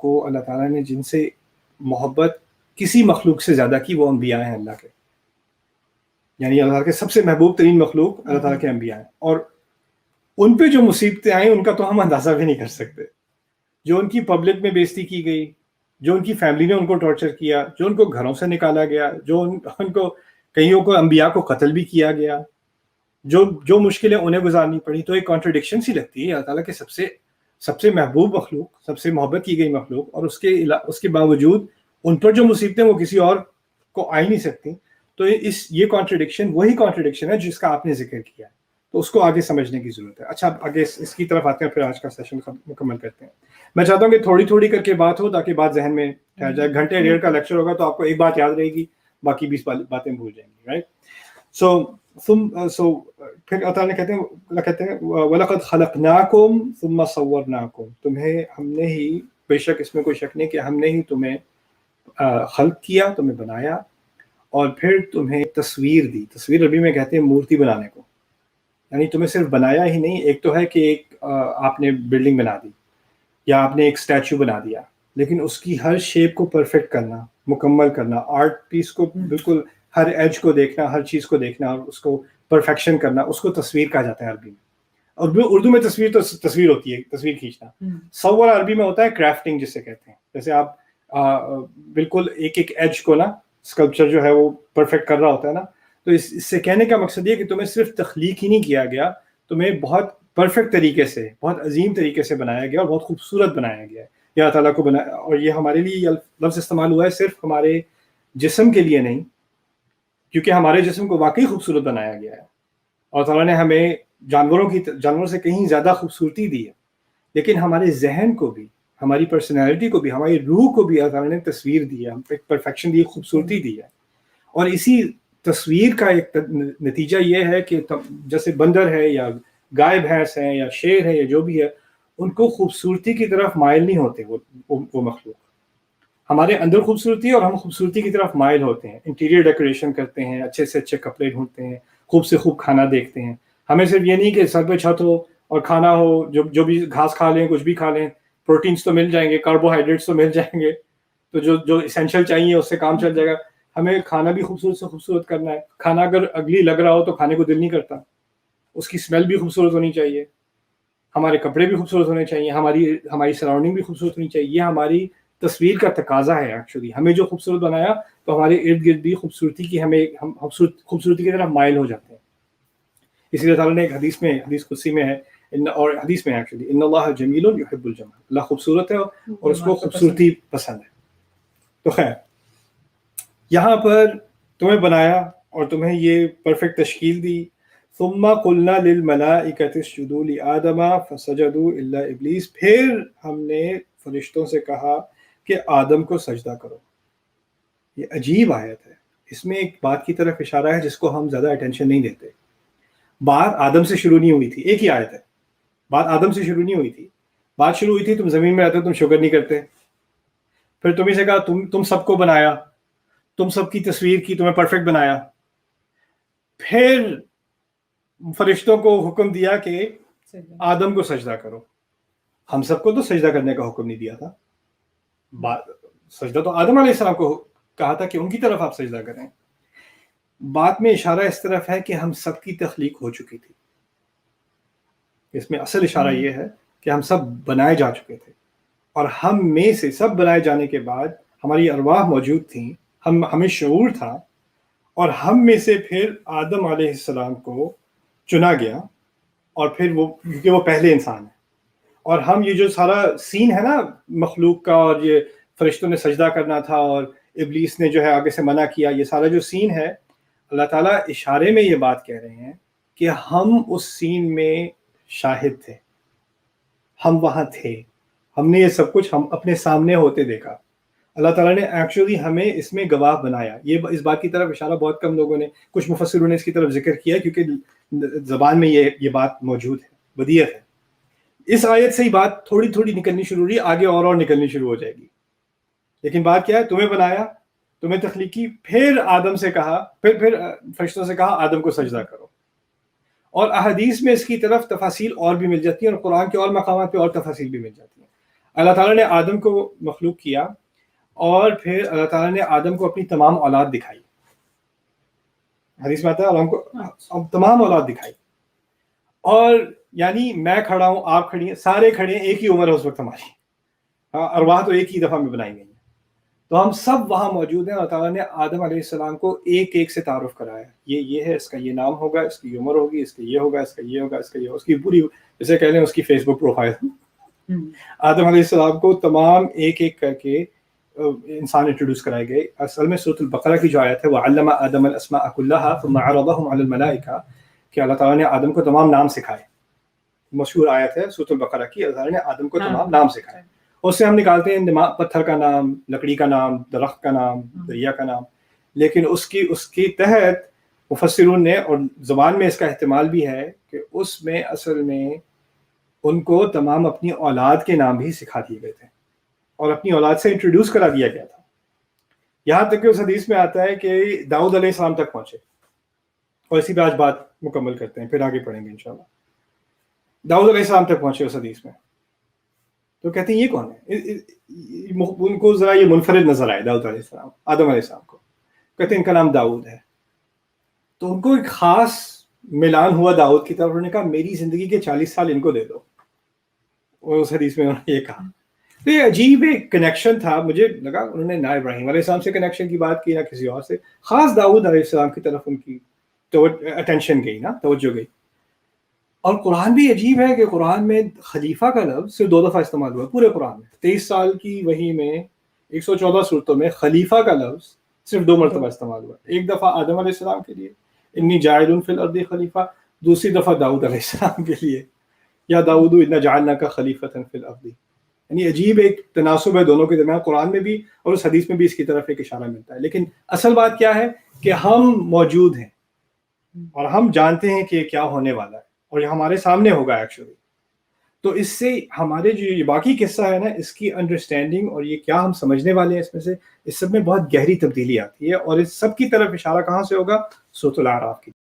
کو اللہ تعالیٰ نے جن سے محبت کسی مخلوق سے زیادہ کی وہ انبیاء ہیں اللہ کے. یعنی اللہ تعالیٰ کے سب سے محبوب ترین مخلوق اللہ تعالیٰ کے انبیاء ہیں, اور ان پہ جو مصیبتیں آئیں ان کا تو ہم اندازہ بھی نہیں کر سکتے. جو ان کی پبلک میں بےزتی کی گئی, جو ان کی فیملی نے ان کو ٹارچر کیا, جو ان کو گھروں سے نکالا گیا, جو ان کو کئیوں کو انبیاء کو قتل بھی کیا گیا, جو مشکلیں انہیں گزارنی پڑی, تو ایک کانٹرڈکشن سی لگتی ہے. اللہ تعالیٰ کے سب سے محبوب مخلوق, سب سے محبت کی گئی مخلوق, اور اس کے باوجود ان پر جو مصیبتیں وہ کسی اور کو آ ہی نہیں سکتی. تو یہ کانٹرڈکشن وہی کانٹرڈکشن ہے جس کا آپ نے ذکر کیا ہے, تو اس کو آگے سمجھنے کی ضرورت ہے. اچھا, آگے اس کی طرف آتے ہیں, پھر آج کا سیشن مکمل کرتے ہیں. میں چاہتا ہوں کہ تھوڑی تھوڑی کر کے بات ہو تاکہ بات ذہن میں ٹھہر جائے. گھنٹے ڈیڑھ کا لیکچر ہوگا تو آپ کو ایک بات یاد رہے گی, باقی 20 باتیں بھول جائیں گی, رائٹ. سو پھر اللہ تعالیٰ کہتے ہیں وَلَقَدْ خَلَقْنَاكُمْ ثُمَّ صَوَّرْنَاكُمْ, تمہیں ہم نے ہی, بے شک اس میں کوئی شک نہیں کہ ہم نے ہی تمہیں خلق کیا, تمہیں بنایا, اور پھر تمہیں تصویر دی. تصویر عربی میں کہتے ہیں مورتی بنانے کو. یعنی تمہیں صرف بنایا ہی نہیں, ایک تو ہے کہ ایک آپ نے بلڈنگ بنا دی یا آپ نے ایک اسٹیچو بنا دیا, لیکن اس کی ہر شیپ کو پرفیکٹ کرنا, مکمل کرنا, آرٹ پیس کو بالکل ہر ایج کو دیکھنا, ہر چیز کو دیکھنا اور اس کو پرفیکشن کرنا, اس کو تصویر کہا جاتا ہے عربی میں. اور اردو میں تصویر تو تصویر ہوتی ہے, تصویر کھینچنا. صور عربی میں ہوتا ہے کرافٹنگ جسے کہتے ہیں. جیسے آپ بالکل ایک ایج کو نا, اسکلپچر جو ہے وہ پرفیکٹ کر رہا ہوتا ہے نا, تو اس سے کہنے کا مقصد یہ کہ تمہیں صرف تخلیق ہی نہیں کیا گیا, تمہیں بہت پرفیکٹ طریقے سے, بہت عظیم طریقے سے بنایا گیا اور بہت خوبصورت بنایا گیا ہے. یا اللہ تعالیٰ کو بنایا, اور یہ ہمارے لیے یہ لفظ استعمال ہوا ہے صرف ہمارے جسم کے لیے نہیں, کیونکہ ہمارے جسم کو واقعی خوبصورت بنایا گیا ہے. اور تعالیٰ نے ہمیں جانوروں سے کہیں زیادہ خوبصورتی دی ہے, لیکن ہمارے ذہن کو بھی, ہماری پرسنالٹی کو بھی, ہماری روح کو بھی اللہ تعالیٰ نے تصویر دی ہے, ہم پہ ایک دی, خوبصورتی دی ہے. اور اسی تصویر کا ایک نتیجہ یہ ہے کہ جیسے بندر ہے یا گائے بھینس ہے یا شیر ہے یا جو بھی ہے, ان کو خوبصورتی کی طرف مائل نہیں ہوتے وہ مخلوق. ہمارے اندر خوبصورتی ہے اور ہم خوبصورتی کی طرف مائل ہوتے ہیں, انٹیریئر ڈیکوریشن کرتے ہیں, اچھے سے اچھے کپڑے ڈھونڈتے ہیں, خوب سے خوب کھانا دیکھتے ہیں. ہمیں صرف یہ نہیں کہ سر پہ چھت ہو اور کھانا ہو, جو بھی گھاس کھا لیں, کچھ بھی کھا لیں, پروٹینس تو مل جائیں گے, کاربوہائیڈریٹس تو مل جائیں گے, تو جو اسینشیل چاہیے اس سے کام چل جائے گا. ہمیں کھانا بھی خوبصورت سے خوبصورت کرنا ہے. کھانا اگر اگلی لگ رہا ہو تو کھانے کو دل نہیں کرتا, اس کی اسمیل بھی خوبصورت ہونی چاہیے, ہمارے کپڑے بھی خوبصورت ہونے چاہیے, ہماری سراؤنڈنگ بھی خوبصورت ہونی چاہیے. یہ ہماری تصویر کا تقاضا ہے. ایکچولی ہمیں جو خوبصورت بنایا تو ہمارے ارد گرد بھی خوبصورتی ہم خوبصورتی کی طرف مائل ہو جاتے ہیں. اسی لیے تعالیٰ نے ایک حدیث قدسی میں ہے, اور حدیث میں ایکچولی ان اللہ جمیل یحب الجمال, اللہ خوبصورت ہے اور اس کو خوبصورتی پسند ہے. تو خیر, یہاں پر تمہیں بنایا اور تمہیں یہ پرفیکٹ تشکیل دی. ثم قلنا للملائکۃ اسجدوا لآدم فسجدوا الا ابلیس, پھر ہم نے فرشتوں سے کہا کہ آدم کو سجدہ کرو. یہ عجیب آیت ہے, اس میں ایک بات کی طرف اشارہ ہے جس کو ہم زیادہ اٹینشن نہیں دیتے. بات آدم سے شروع نہیں ہوئی تھی, ایک ہی آیت ہے, بات آدم سے شروع نہیں ہوئی تھی. بات شروع ہوئی تھی تم زمین میں رہتے ہو, تم شکر نہیں کرتے, پھر تمہیں سے کہا تم سب کو بنایا, تم سب کی تصویر کی, تمہیں پرفیکٹ بنایا. پھر فرشتوں کو حکم دیا کہ آدم کو سجدہ کرو. ہم سب کو تو سجدہ کرنے کا حکم نہیں دیا تھا, سجدہ تو آدم علیہ السلام کو کہا تھا کہ ان کی طرف آپ سجدہ کریں. بات میں اشارہ اس طرف ہے کہ ہم سب کی تخلیق ہو چکی تھی. اس میں اصل اشارہ یہ ہے کہ ہم سب بنائے جا چکے تھے, اور ہم میں سے سب بنائے جانے کے بعد ہماری ارواح موجود تھیں, ہمیں شعور تھا, اور ہم میں سے پھر آدم علیہ السلام کو چنا گیا, اور پھر کیونکہ وہ پہلے انسان ہیں, اور ہم یہ جو سارا سین ہے نا مخلوق کا, اور یہ فرشتوں نے سجدہ کرنا تھا اور ابلیس نے جو ہے آگے سے منع کیا, یہ سارا جو سین ہے, اللہ تعالیٰ اشارے میں یہ بات کہہ رہے ہیں کہ ہم اس سین میں شاہد تھے, ہم وہاں تھے, ہم نے یہ سب کچھ ہم اپنے سامنے ہوتے دیکھا. اللہ تعالیٰ نے ایکچولی ہمیں اس میں گواہ بنایا. اس بات کی طرف اشارہ بہت کم لوگوں نے, کچھ مفسروں نے اس کی طرف ذکر کیا کیونکہ زبان میں یہ بات موجود ہے, بدیہت ہے. اس آیت سے ہی بات تھوڑی تھوڑی نکلنی شروع ہوئی, آگے اور نکلنی شروع ہو جائے گی. لیکن بات کیا ہے, تمہیں بنایا, تمہیں تخلیق کی, پھر آدم سے کہا, پھر فرشتوں سے کہا آدم کو سجدہ کرو. اور احادیث میں اس کی طرف تفاصیل اور بھی مل جاتی ہیں, اور قرآن کے اور مقامات پہ اور تفاصیل بھی مل جاتی ہیں. اللہ تعالیٰ نے آدم کو مخلوق کیا اور پھر اللہ تعالیٰ نے آدم کو اپنی تمام اولاد دکھائی. حدیث میں آتا ہے ہم کو تمام اولاد دکھائی, اور یعنی میں کھڑا ہوں, آپ کھڑی ہیں, سارے کھڑے ہیں, ایک ہی عمر ہے اس وقت ہماری, ارواح تو ایک ہی دفعہ میں بنائی گئی ہیں, تو ہم سب وہاں موجود ہیں. اللہ تعالیٰ نے آدم علیہ السلام کو ایک ایک سے تعارف کرایا, یہ ہے, اس کا یہ نام ہوگا, اس کی عمر ہوگی, اس کا یہ ہوگا, اس کا یہ ہوگا, اس کا یہ ہوگا, اس کی پوری جیسے کہہ لیں اس کی فیس بک پروفائل. آدم علیہ السلام کو تمام ایک ایک کر کے انسان انٹروڈیوس کرائے گئے. اصل میں سورۃ البقرہ کی جو آیت ہے وَعَلَّمَ آدَمَ الْأَسْمَاءَ كُلَّهَا ثُمَّ عَرَضَهُمْ عَلَى الْمَلَائِكَةِ کہ اللہ تعالیٰ نے آدم کو تمام نام سکھائے. مشہور آیت ہے سورۃ البقرہ کی, اللہ تعالیٰ نے آدم کو تمام نام سکھائے. اس سے ہم نکالتے ہیں پتھر کا نام, لکڑی کا نام, درخت کا نام, دریا کا نام, لیکن اس کی تحت مفسرون نے, اور زبان میں اس کا احتمال بھی ہے کہ اس میں اصل میں ان کو تمام اپنی اولاد کے نام بھی سکھا دیے گئے تھے اور اپنی اولاد سے انٹروڈیوس کرا دیا گیا تھا. یہاں تک کہ اس حدیث میں آتا ہے کہ داؤد علیہ السلام تک پہنچے, اور اسی پہ آج بات مکمل کرتے ہیں, پھر آگے پڑھیں گے انشاءاللہ. داؤد علیہ السلام تک پہنچے اس حدیث میں, تو کہتے ہیں یہ کون ہے, ان کو ذرا یہ منفرد نظر آئے داؤد علیہ السلام, آدم علیہ السلام کو, کہتے ہیں ان کا نام داؤد ہے. تو ان کو ایک خاص ملان ہوا داؤد کی طرف, انہوں نے کہا میری زندگی کے 40 سال ان کو دے دو, اور اس حدیث میں انہوں نے یہ کہا. تو یہ عجیب ایک کنیکشن تھا, مجھے لگا انہوں نے نہ ابراہیم علیہ السلام سے کنیکشن کی بات کی نہ کسی اور سے, خاص داؤد علیہ السلام کی طرف ان کی اٹینشن گئی, نا توجہ گئی. اور قرآن بھی عجیب ہے کہ قرآن میں خلیفہ کا لفظ صرف 2 دفعہ استعمال ہوا پورے قرآن میں. 23 سال کی وحی میں 114 صورتوں میں خلیفہ کا لفظ صرف 2 مرتبہ استعمال ہوا. ایک دفعہ آدم علیہ السلام کے لیے انی جاعل فی الارض خلیفہ, دوسری دفعہ داؤد علیہ السلام کے لیے یا داؤد انا جعلناک خلیفۃ فی الارض. یعنی عجیب ایک تناسب ہے دونوں کے درمیان, قرآن میں بھی اور اس حدیث میں بھی اس کی طرف ایک اشارہ ملتا ہے. لیکن اصل بات کیا ہے کہ ہم موجود ہیں اور ہم جانتے ہیں کہ یہ کیا ہونے والا ہے, اور یہ ہمارے سامنے ہوگا ایکچولی. تو اس سے ہمارے جو یہ باقی قصہ ہے نا, اس کی انڈرسٹینڈنگ اور یہ کیا ہم سمجھنے والے ہیں اس میں سے, اس سب میں بہت گہری تبدیلی آتی ہے. اور اس سب کی طرف اشارہ کہاں سے ہوگا, سورۃ الاعراف کی